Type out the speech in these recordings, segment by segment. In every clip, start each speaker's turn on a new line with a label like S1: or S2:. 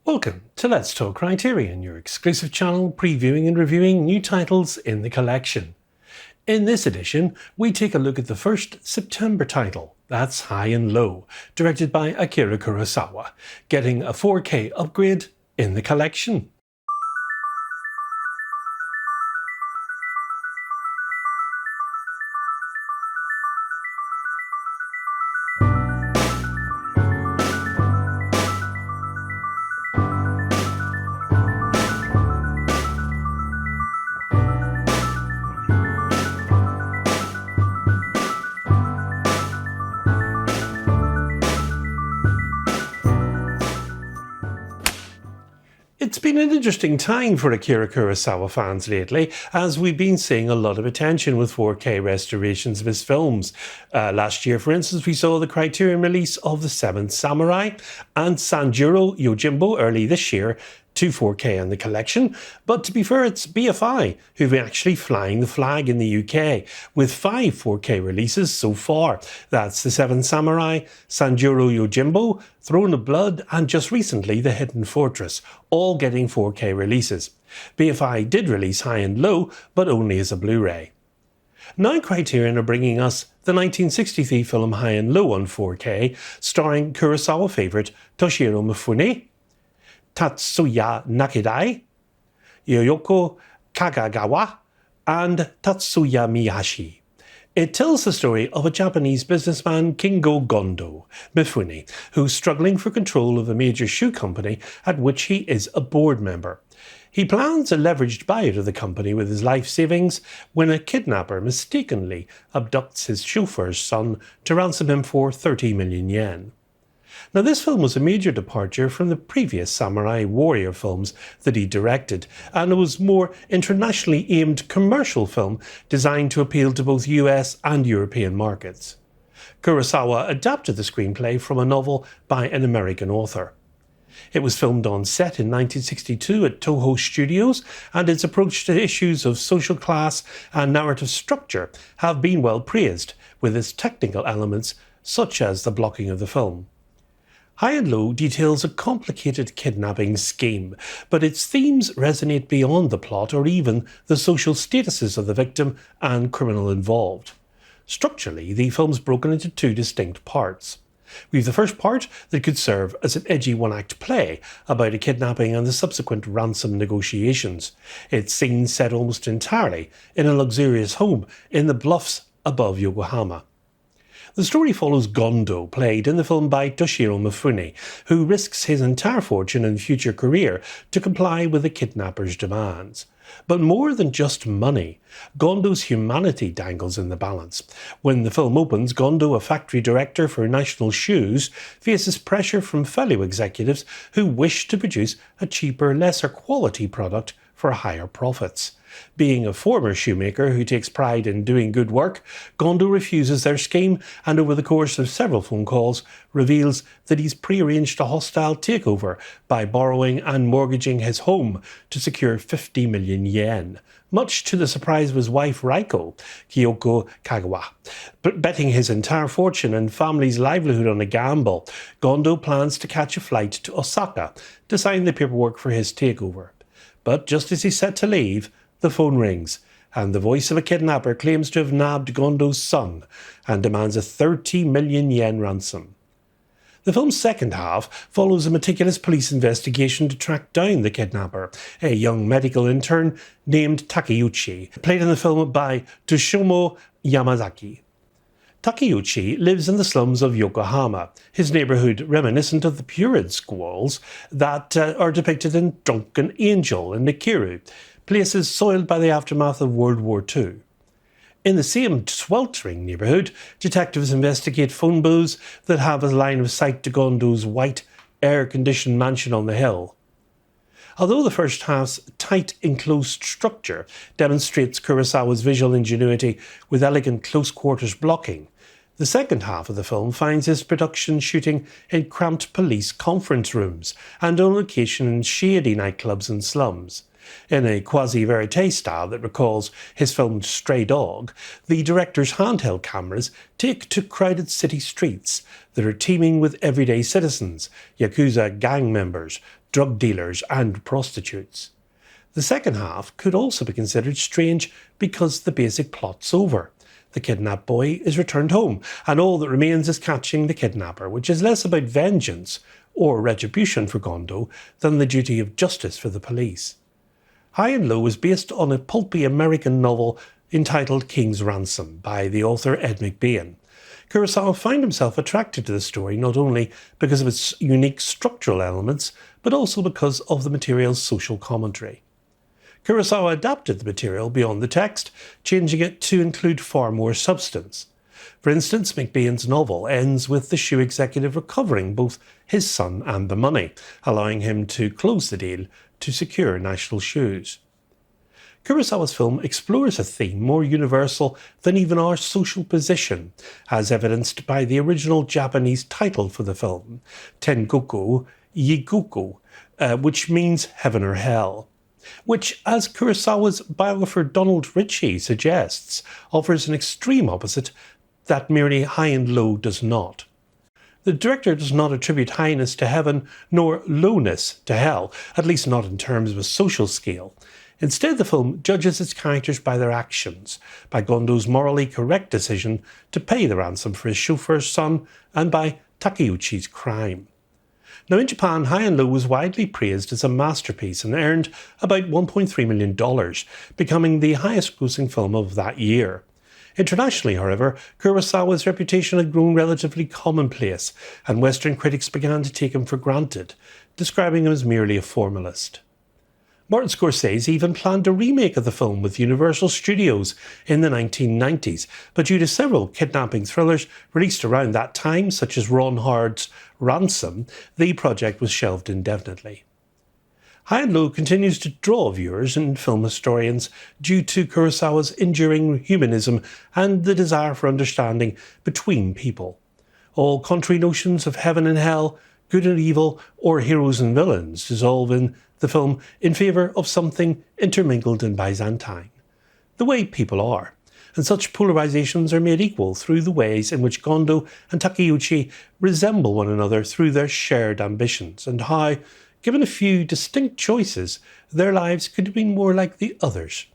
S1: Welcome to Let's Talk Criterion, your exclusive channel previewing and reviewing new titles in the collection. In this edition, we take a look at the first September title, that's High and Low, directed by Akira Kurosawa, getting a 4K upgrade in the collection. It's been an interesting time for Akira Kurosawa fans lately, as we've been seeing a lot of attention with 4K restorations of his films. Last year, for instance, we saw the Criterion release of The Seventh Samurai, and Sanjuro Yojimbo early this year, 4K in the collection. But to be fair, it's BFI who've been actually flying the flag in the UK, with 5 4K releases so far. That's The Seventh Samurai, Sanjuro Yojimbo, Throne of Blood, and just recently The Hidden Fortress, all getting 4K releases. BFI did release High and Low, but only as a Blu-ray. Now Criterion are bringing us the 1963 film High and Low on 4K, starring Kurosawa favourite Toshiro Mifune, Tatsuya Nakadai, Yoko Kagagawa, and Tatsuya Miyashi. It tells the story of a Japanese businessman, Kingo Gondo Mifune, who's struggling for control of a major shoe company at which he is a board member. He plans a leveraged buyout of the company with his life savings when a kidnapper mistakenly abducts his chauffeur's son to ransom him for 30 million yen. Now, this film was a major departure from the previous samurai warrior films that he directed, and it was more internationally aimed commercial film designed to appeal to both US and European markets. Kurosawa adapted the screenplay from a novel by an American author. It was filmed on set in 1962 at Toho Studios, and its approach to issues of social class and narrative structure have been well praised, with its technical elements such as the blocking of the film. High and Low details a complicated kidnapping scheme, but its themes resonate beyond the plot or even the social statuses of the victim and criminal involved. Structurally, the film's broken into 2 distinct parts. We have the first part that could serve as an edgy one-act play about a kidnapping and the subsequent ransom negotiations. Its scenes set almost entirely in a luxurious home in the bluffs above Yokohama. The story follows Gondo, played in the film by Toshiro Mifune, who risks his entire fortune and future career to comply with the kidnapper's demands. But more than just money, Gondo's humanity dangles in the balance. When the film opens, Gondo, a factory director for National Shoes, faces pressure from fellow executives who wish to produce a cheaper, lesser quality product for higher profits. Being a former shoemaker who takes pride in doing good work, Gondo refuses their scheme and over the course of several phone calls reveals that he's pre-arranged a hostile takeover by borrowing and mortgaging his home to secure 50 million yen, much to the surprise of his wife Raiko, Kyoko Kagawa. But betting his entire fortune and family's livelihood on a gamble, Gondo plans to catch a flight to Osaka to sign the paperwork for his takeover. But just as he's set to leave, the phone rings, and the voice of a kidnapper claims to have nabbed Gondo's son and demands a 30 million yen ransom. The film's second half follows a meticulous police investigation to track down the kidnapper, a young medical intern named Takeuchi, played in the film by Tsutomu Yamazaki. Takeuchi lives in the slums of Yokohama, his neighbourhood reminiscent of the Purid squalls that are depicted in Drunken Angel and Nikiru, places soiled by the aftermath of World War II. In the same sweltering neighbourhood, detectives investigate phone booths that have a line of sight to Gondo's white, air-conditioned mansion on the hill. Although the first half's tight, enclosed structure demonstrates Kurosawa's visual ingenuity with elegant close-quarters blocking, the second half of the film finds his production shooting in cramped police conference rooms and on location in shady nightclubs and slums. In a quasi-verite style that recalls his film Stray Dog, the director's handheld cameras take to crowded city streets that are teeming with everyday citizens, Yakuza gang members, drug dealers and prostitutes. The second half could also be considered strange because the basic plot's over. The kidnapped boy is returned home, and all that remains is catching the kidnapper, which is less about vengeance or retribution for Gondo than the duty of justice for the police. High and Low is based on a pulpy American novel entitled King's Ransom by the author Ed McBain. Kurosawa found himself attracted to the story not only because of its unique structural elements, but also because of the material's social commentary. Kurosawa adapted the material beyond the text, changing it to include far more substance. For instance, McBain's novel ends with the shoe executive recovering both his son and the money, allowing him to close the deal to secure national shoes. Kurosawa's film explores a theme more universal than even our social position, as evidenced by the original Japanese title for the film, Tengoku Yigoku, which means heaven or hell, which, as Kurosawa's biographer Donald Ritchie suggests, offers an extreme opposite that merely High and Low does not. The director does not attribute highness to heaven nor lowness to hell, at least not in terms of a social scale. Instead, the film judges its characters by their actions, by Gondo's morally correct decision to pay the ransom for his chauffeur's son, and by Takeuchi's crime. Now, in Japan, High and Low was widely praised as a masterpiece and earned about $1.3 million, becoming the highest-grossing film of that year. Internationally, however, Kurosawa's reputation had grown relatively commonplace, and Western critics began to take him for granted, describing him as merely a formalist. Martin Scorsese even planned a remake of the film with Universal Studios in the 1990s, but due to several kidnapping thrillers released around that time, such as Ron Howard's Ransom, the project was shelved indefinitely. High and Low continues to draw viewers and film historians due to Kurosawa's enduring humanism and the desire for understanding between people. All contrary notions of heaven and hell, good and evil, or heroes and villains dissolve in the film in favour of something intermingled and Byzantine, the way people are, and such polarizations are made equal through the ways in which Gondo and Takeuchi resemble one another through their shared ambitions, and how, given a few distinct choices, their lives could have been more like the others.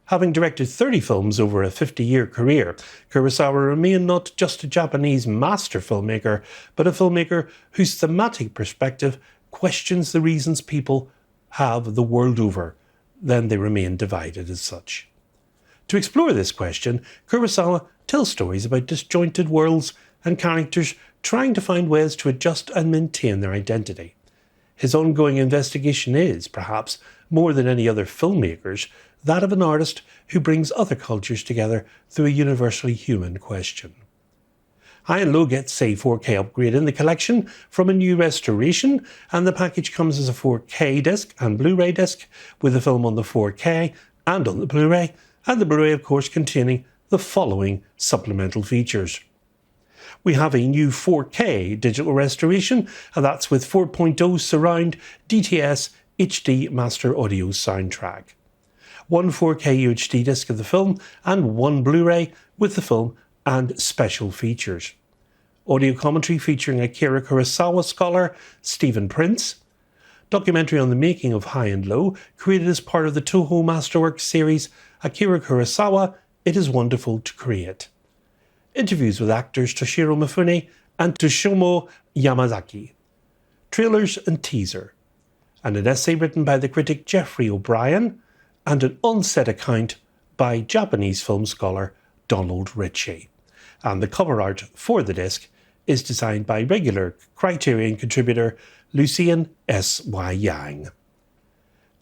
S1: Having directed 30 films over a 50-year career, Kurosawa remained not just a Japanese master filmmaker, but a filmmaker whose thematic perspective questions the reasons people have the world over, then they remain divided as such. To explore this question, Kurosawa tells stories about disjointed worlds and characters trying to find ways to adjust and maintain their identity. His ongoing investigation is, perhaps, more than any other filmmaker's, that of an artist who brings other cultures together through a universally human question. High and Low gets a 4K upgrade in the collection from a new restoration, and the package comes as a 4K disc and Blu-ray disc, with the film on the 4K and on the Blu-ray, and the Blu-ray of course containing the following supplemental features. We have a new 4K digital restoration, and that's with 4.0 surround DTS HD Master Audio soundtrack. One 4K UHD disc of the film, and one Blu-ray with the film and special features. Audio commentary featuring Akira Kurosawa scholar Stephen Prince. Documentary on the making of High and Low, created as part of the Toho Masterworks series Akira Kurosawa, It Is Wonderful to Create. Interviews with actors Toshiro Mifune and Toshomo Yamazaki. Trailers and teaser. And an essay written by the critic Jeffrey O'Brien, and an on-set account by Japanese film scholar Donald Ritchie. And the cover art for the disc is designed by regular Criterion contributor Lucien S.Y. Yang.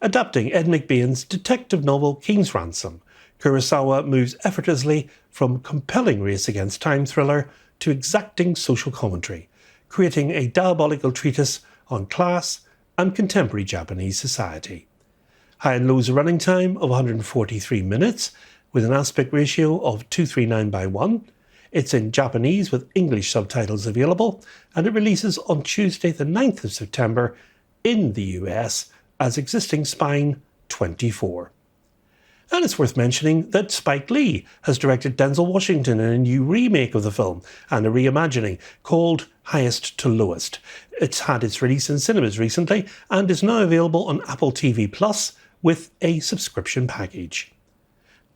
S1: Adapting Ed McBain's detective novel King's Ransom, Kurosawa moves effortlessly from compelling race against time thriller to exacting social commentary, creating a diabolical treatise on class and contemporary Japanese society. High and Low's running time of 143 minutes, with an aspect ratio of 239:1. It's in Japanese with English subtitles available, and it releases on Tuesday the 9th of September in the US as Existing Spine 24. And it's worth mentioning that Spike Lee has directed Denzel Washington in a new remake of the film and a reimagining called Highest to Lowest. It's had its release in cinemas recently and is now available on Apple TV Plus with a subscription package.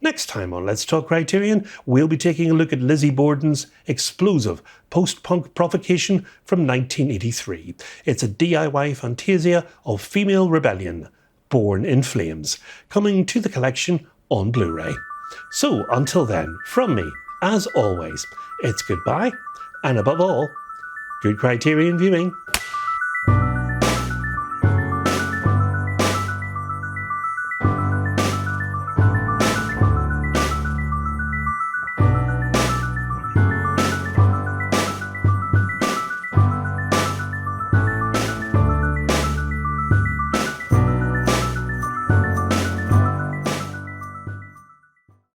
S1: Next time on Let's Talk Criterion, we'll be taking a look at Lizzie Borden's explosive post-punk provocation from 1983. It's a DIY fantasia of female rebellion, Born in Flames, coming to the collection on Blu-ray. So until then, from me, as always, it's goodbye, and above all, good Criterion viewing.